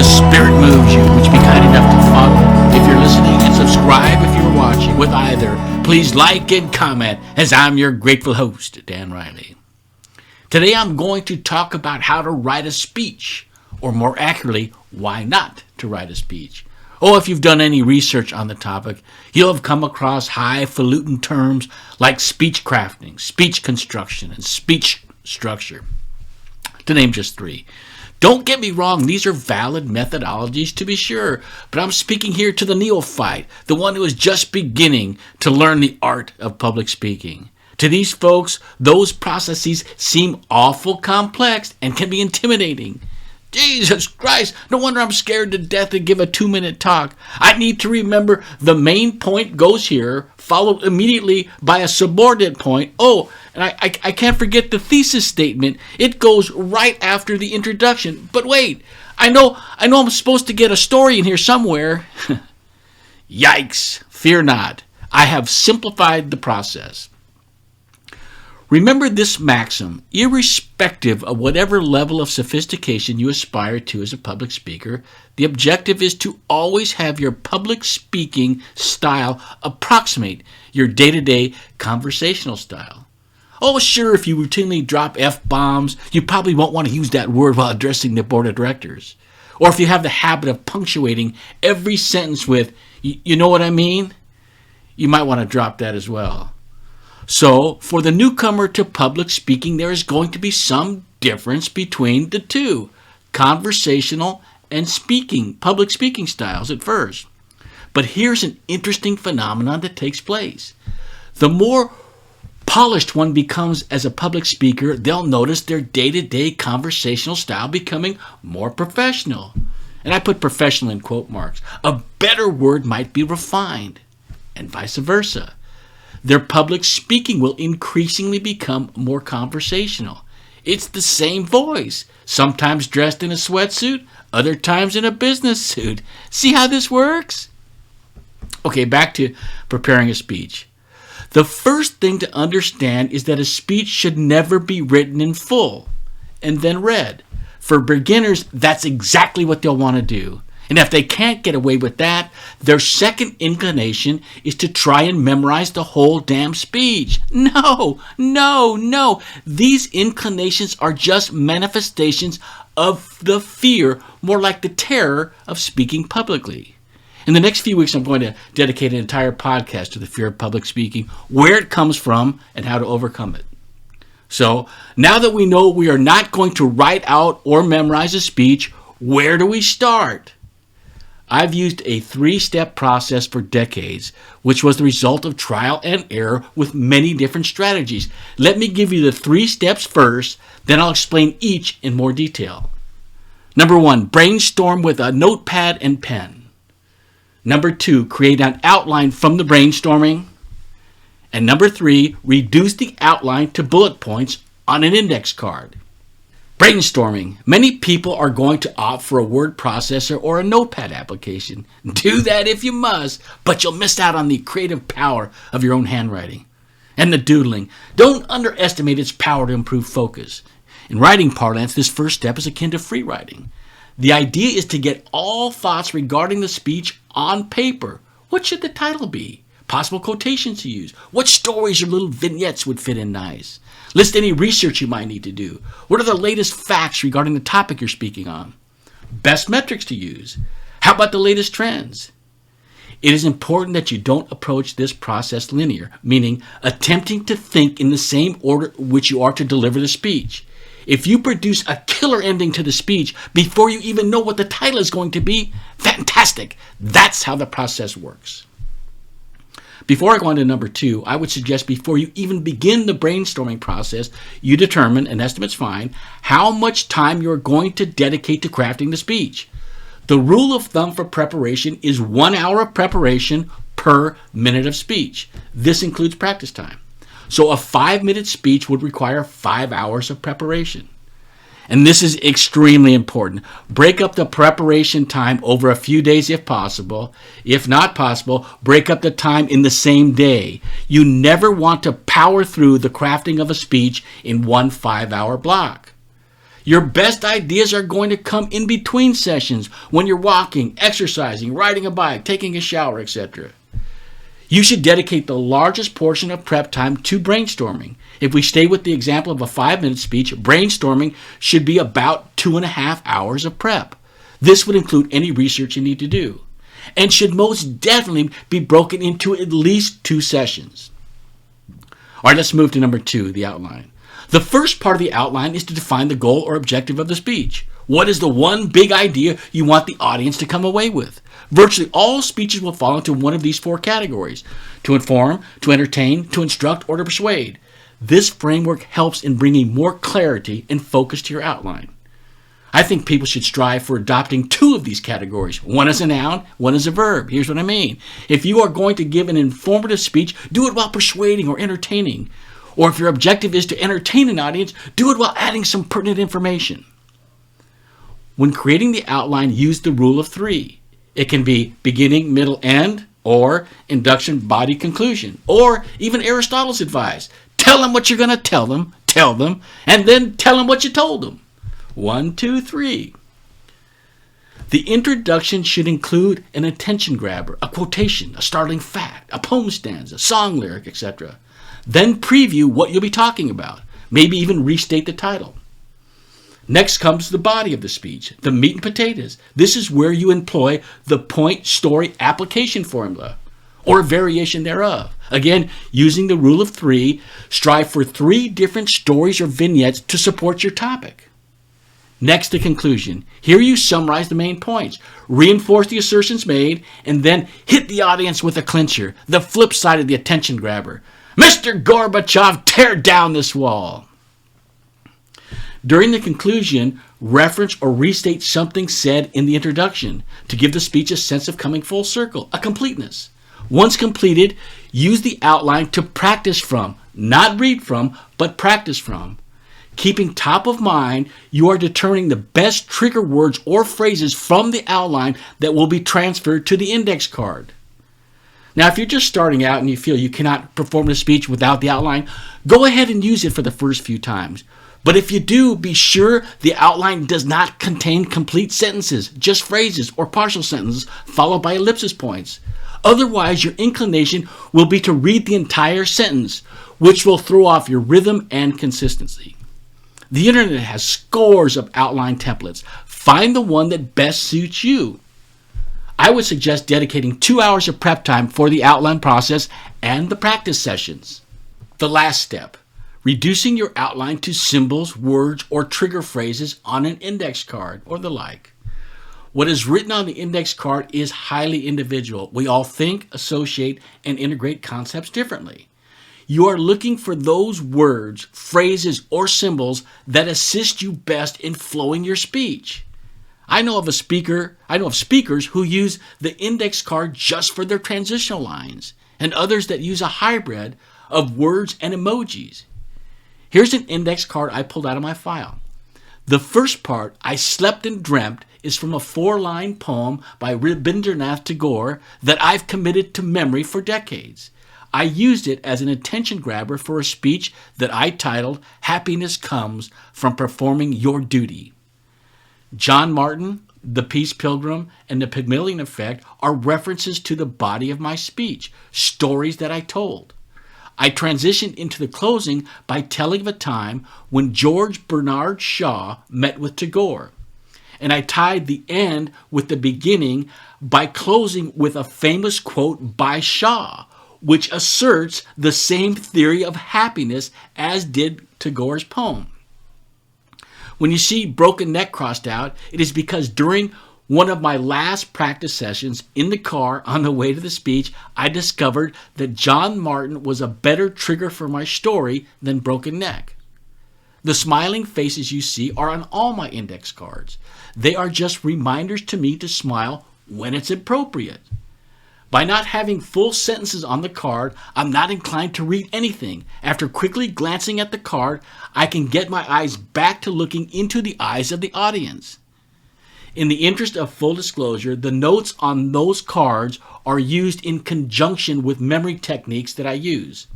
Spirit moves you, would you be kind enough to follow if you're listening and subscribe if you're watching? With either, please like and comment, as I'm your grateful host, Dan Riley. Today I'm going to talk about how to write a speech, or more accurately, why not to write a speech. Oh, if you've done any research on the topic, you'll have come across highfalutin terms like speech crafting, speech construction, and speech structure, to name just three. Don't get me wrong, these are valid methodologies to be sure, but I'm speaking here to the neophyte, the one who is just beginning to learn the art of public speaking. To these folks, those processes seem awful complex and can be intimidating. Jesus Christ, no wonder I'm scared to death to give a 2-minute talk. I need to remember the main point goes here, followed immediately by a subordinate point. Oh, and I can't forget the thesis statement. It goes right after the introduction. But wait, I know I'm supposed to get a story in here somewhere. Yikes, fear not. I have simplified the process. Remember this maxim: irrespective of whatever level of sophistication you aspire to as a public speaker, the objective is to always have your public speaking style approximate your day-to-day conversational style. Oh, sure, if you routinely drop F-bombs, you probably won't want to use that word while addressing the board of directors. Or if you have the habit of punctuating every sentence with, you know what I mean? You might want to drop that as well. So, for the newcomer to public speaking, there is going to be some difference between the two, conversational and public speaking styles at first. But here's an interesting phenomenon that takes place. The more polished one becomes as a public speaker, they'll notice their day-to-day conversational style becoming more professional. And I put professional in quote marks. A better word might be refined, and vice versa. Their public speaking will increasingly become more conversational. It's the same voice, sometimes dressed in a sweatsuit, other times in a business suit. See how this works? Okay, back to preparing a speech. The first thing to understand is that a speech should never be written in full and then read. For beginners, that's exactly what they'll want to do. And if they can't get away with that, their second inclination is to try and memorize the whole damn speech. No. These inclinations are just manifestations of the fear, more like the terror of speaking publicly. In the next few weeks, I'm going to dedicate an entire podcast to the fear of public speaking, where it comes from, and how to overcome it. So, now that we know we are not going to write out or memorize a speech, where do we start? I've used a 3-step process for decades, which was the result of trial and error with many different strategies. Let me give you the 3 steps first, then I'll explain each in more detail. Number 1, brainstorm with a notepad and pen. Number 2, create an outline from the brainstorming. And number 3, reduce the outline to bullet points on an index card. Brainstorming. Many people are going to opt for a word processor or a notepad application. Do that if you must, but you'll miss out on the creative power of your own handwriting. And the doodling. Don't underestimate its power to improve focus. In writing parlance, this first step is akin to free writing. The idea is to get all thoughts regarding the speech on paper. What should the title be? Possible quotations to use. What stories or little vignettes would fit in nice? List any research you might need to do. What are the latest facts regarding the topic you're speaking on? Best metrics to use. How about the latest trends? It is important that you don't approach this process linear, meaning attempting to think in the same order which you are to deliver the speech. If you produce a killer ending to the speech before you even know what the title is going to be, fantastic. That's how the process works. Before I go on to number 2, I would suggest before you even begin the brainstorming process, you determine, and estimate's fine, how much time you're going to dedicate to crafting the speech. The rule of thumb for preparation is 1 hour of preparation per minute of speech. This includes practice time. So a 5-minute speech would require 5 hours of preparation. And this is extremely important. Break up the preparation time over a few days if possible. If not possible, break up the time in the same day. You never want to power through the crafting of a speech in one 5-hour block. Your best ideas are going to come in between sessions when you're walking, exercising, riding a bike, taking a shower, etc. You should dedicate the largest portion of prep time to brainstorming. If we stay with the example of a 5-minute speech, brainstorming should be about 2.5 hours of prep. This would include any research you need to do, and should most definitely be broken into at least 2 sessions. All right, let's move to number 2, the outline. The first part of the outline is to define the goal or objective of the speech. What is the one big idea you want the audience to come away with? Virtually all speeches will fall into one of these 4 categories: to inform, to entertain, to instruct, or to persuade. This framework helps in bringing more clarity and focus to your outline. I think people should strive for adopting 2 of these categories. One is a noun, one is a verb. Here's what I mean. If you are going to give an informative speech, do it while persuading or entertaining. Or if your objective is to entertain an audience, do it while adding some pertinent information. When creating the outline, use the rule of 3. It can be beginning, middle, end, or induction, body, conclusion, or even Aristotle's advice. Tell them what you're going to tell them, and then tell them what you told them. 1, 2, 3. The introduction should include an attention grabber, a quotation, a startling fact, a poem stanza, song lyric, etc. Then preview what you'll be talking about, maybe even restate the title. Next comes the body of the speech, the meat and potatoes. This is where you employ the point, story, application formula, or a variation thereof. Again, using the rule of 3, strive for 3 different stories or vignettes to support your topic. Next, the conclusion. Here you summarize the main points, reinforce the assertions made, and then hit the audience with a clincher, the flip side of the attention grabber. Mr. Gorbachev, tear down this wall. During the conclusion, reference or restate something said in the introduction to give the speech a sense of coming full circle, a completeness. Once completed, use the outline to practice from, not read from, but practice from. Keeping top of mind, you are determining the best trigger words or phrases from the outline that will be transferred to the index card. Now, if you're just starting out and you feel you cannot perform the speech without the outline, go ahead and use it for the first few times. But if you do, be sure the outline does not contain complete sentences, just phrases or partial sentences followed by ellipsis points. Otherwise, your inclination will be to read the entire sentence, which will throw off your rhythm and consistency. The internet has scores of outline templates. Find the one that best suits you. I would suggest dedicating 2 hours of prep time for the outline process and the practice sessions. The last step, reducing your outline to symbols, words, or trigger phrases on an index card or the like. What is written on the index card is highly individual. We all think, associate, and integrate concepts differently. You are looking for those words, phrases, or symbols that assist you best in flowing your speech. I know of speakers who use the index card just for their transitional lines, and others that use a hybrid of words and emojis. Here's an index card I pulled out of my file. The first part, I Slept and Dreamt, is from a 4-line poem by Rabindranath Tagore that I've committed to memory for decades. I used it as an attention grabber for a speech that I titled, Happiness Comes from Performing Your Duty. John Martin, The Peace Pilgrim, and The Pygmalion Effect are references to the body of my speech, stories that I told. I transitioned into the closing by telling of a time when George Bernard Shaw met with Tagore. And I tied the end with the beginning by closing with a famous quote by Shaw, which asserts the same theory of happiness as did Tagore's poem. When you see broken neck crossed out, it is because during one of my last practice sessions in the car on the way to the speech, I discovered that John Martin was a better trigger for my story than broken neck. The smiling faces you see are on all my index cards. They are just reminders to me to smile when it's appropriate. By not having full sentences on the card, I'm not inclined to read anything. After quickly glancing at the card, I can get my eyes back to looking into the eyes of the audience. In the interest of full disclosure, the notes on those cards are used in conjunction with memory techniques that I use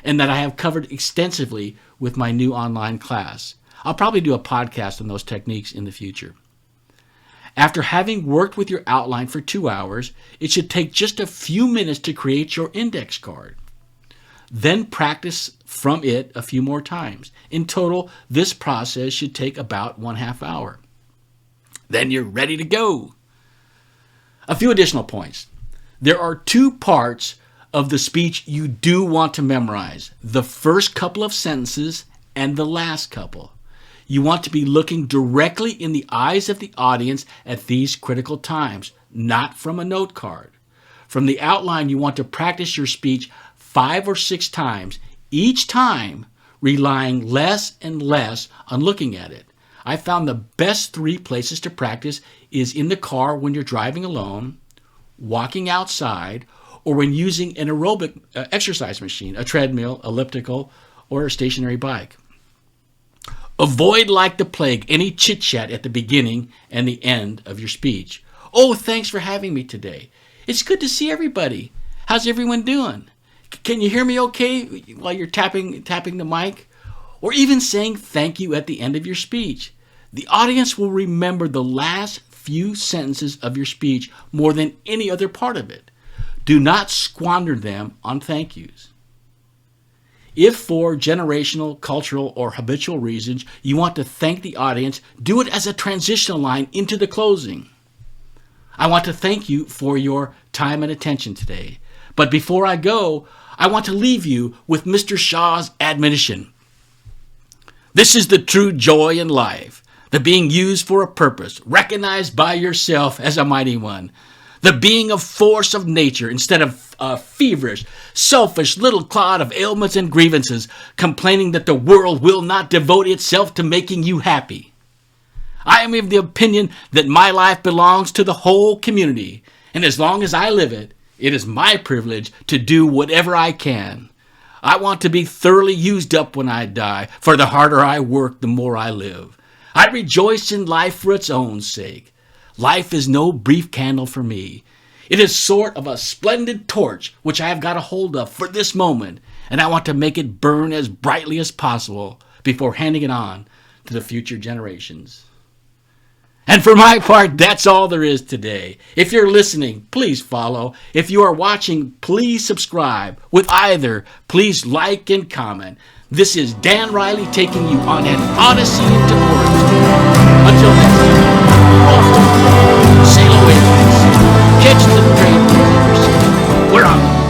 and that I have covered extensively with my new online class. I'll probably do a podcast on those techniques in the future. After having worked with your outline for 2 hours, it should take just a few minutes to create your index card. Then practice from it a few more times. In total, this process should take about 1/2 hour. Then you're ready to go. A few additional points. There are 2 parts of the speech you do want to memorize: the first couple of sentences and the last couple. You want to be looking directly in the eyes of the audience at these critical times, not from a note card. From the outline, you want to practice your speech 5 or 6 times, each time relying less and less on looking at it. I found the best 3 places to practice is in the car when you're driving alone, walking outside, or when using an aerobic exercise machine, a treadmill, elliptical, or a stationary bike. Avoid like the plague any chit-chat at the beginning and the end of your speech. Oh, thanks for having me today. It's good to see everybody. How's everyone doing? Can you hear me okay while you're tapping the mic? Or even saying thank you at the end of your speech. The audience will remember the last few sentences of your speech more than any other part of it. Do not squander them on thank yous. If for generational, cultural, or habitual reasons you want to thank the audience, do it as a transitional line into the closing. I want to thank you for your time and attention today. But before I go, I want to leave you with Mr. Shaw's admonition. This is the true joy in life, the being used for a purpose, recognized by yourself as a mighty one, the being a force of nature instead of a feverish, selfish little clod of ailments and grievances, complaining that the world will not devote itself to making you happy. I am of the opinion that my life belongs to the whole community, and as long as I live it, it is my privilege to do whatever I can. I want to be thoroughly used up when I die, for the harder I work, the more I live. I rejoice in life for its own sake. Life is no brief candle for me. It is sort of a splendid torch which I have got a hold of for this moment, and I want to make it burn as brightly as possible before handing it on to the future generations. And for my part, that's all there is today. If you're listening, please follow. If you are watching, please subscribe. With either, please like and comment. This is Dan Riley taking you on an Odyssey into Oratory. Until next time, sail away, catch the train. We're on.